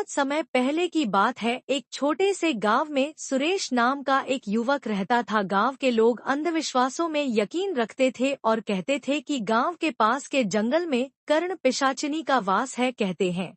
बहुत समय पहले की बात है। एक छोटे से गांव में सुरेश नाम का एक युवक रहता था। गांव के लोग अंधविश्वासों में यकीन रखते थे और कहते थे कि गांव के पास के जंगल में कर्ण पिशाचिनी का वास है। कहते हैं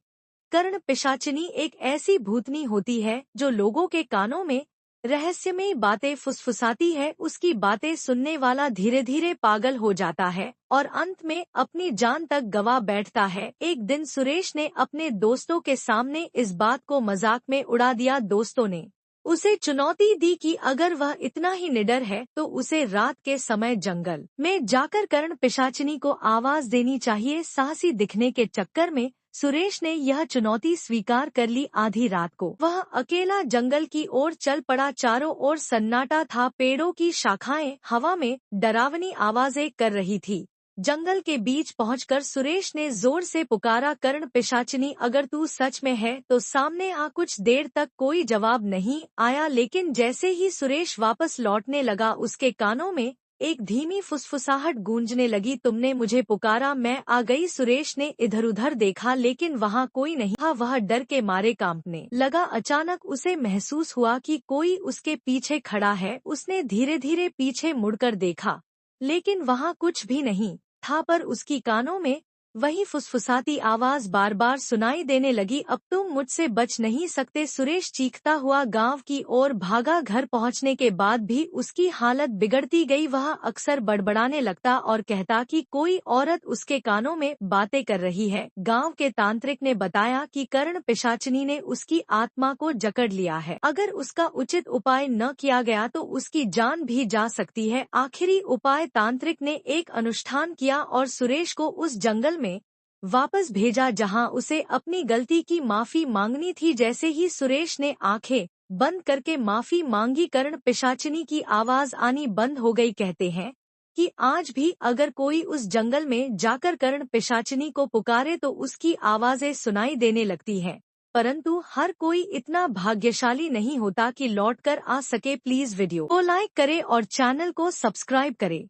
कर्ण पिशाचिनी एक ऐसी भूतनी होती है जो लोगों के कानों में रहस्यमयी बातें फुसफुसाती है। उसकी बातें सुनने वाला धीरे धीरे पागल हो जाता है और अंत में अपनी जान तक गंवा बैठता है। एक दिन सुरेश ने अपने दोस्तों के सामने इस बात को मजाक में उड़ा दिया। दोस्तों ने उसे चुनौती दी कि अगर वह इतना ही निडर है तो उसे रात के समय जंगल में जाकर कर्ण पिशाचिनी को आवाज देनी चाहिए। साहसी दिखने के चक्कर में सुरेश ने यह चुनौती स्वीकार कर ली। आधी रात को वह अकेला जंगल की ओर चल पड़ा। चारों ओर सन्नाटा था। पेड़ों की शाखाएं हवा में डरावनी आवाजें कर रही थी। जंगल के बीच पहुंचकर सुरेश ने जोर से पुकारा, कर्ण पिशाचिनी अगर तू सच में है तो सामने आ। कुछ देर तक कोई जवाब नहीं आया, लेकिन जैसे ही सुरेश वापस लौटने लगा उसके कानों में एक धीमी फुसफुसाहट गूंजने लगी, तुमने मुझे पुकारा, मैं आ गई। सुरेश ने इधर उधर देखा लेकिन वहाँ कोई नहीं था। वह डर के मारे कांपने लगा। अचानक उसे महसूस हुआ कि कोई उसके पीछे खड़ा है। उसने धीरे धीरे पीछे मुड़कर देखा लेकिन वहाँ कुछ भी नहीं था, पर उसकी कानों में वही फुसफुसाती आवाज बार बार सुनाई देने लगी, अब तुम मुझसे बच नहीं सकते। सुरेश चीखता हुआ गांव की ओर भागा। घर पहुंचने के बाद भी उसकी हालत बिगड़ती गई। वह अक्सर बड़बड़ाने लगता और कहता कि कोई औरत उसके कानों में बातें कर रही है। गांव के तांत्रिक ने बताया कि कर्ण पिशाचिनी ने उसकी आत्मा को जकड़ लिया है। अगर उसका उचित उपाय न किया गया तो उसकी जान भी जा सकती है। आखिरी उपाय तांत्रिक ने एक अनुष्ठान किया और सुरेश को उस जंगल में वापस भेजा जहां उसे अपनी गलती की माफी मांगनी थी। जैसे ही सुरेश ने आंखें बंद करके माफी मांगी, कर्ण पिशाचिनी की आवाज आनी बंद हो गई। कहते हैं कि आज भी अगर कोई उस जंगल में जाकर कर्ण पिशाचिनी को पुकारे तो उसकी आवाजें सुनाई देने लगती हैं, परंतु हर कोई इतना भाग्यशाली नहीं होता कि लौटकर आ सके। प्लीज वीडियो को लाइक करें और चैनल को सब्सक्राइब करें।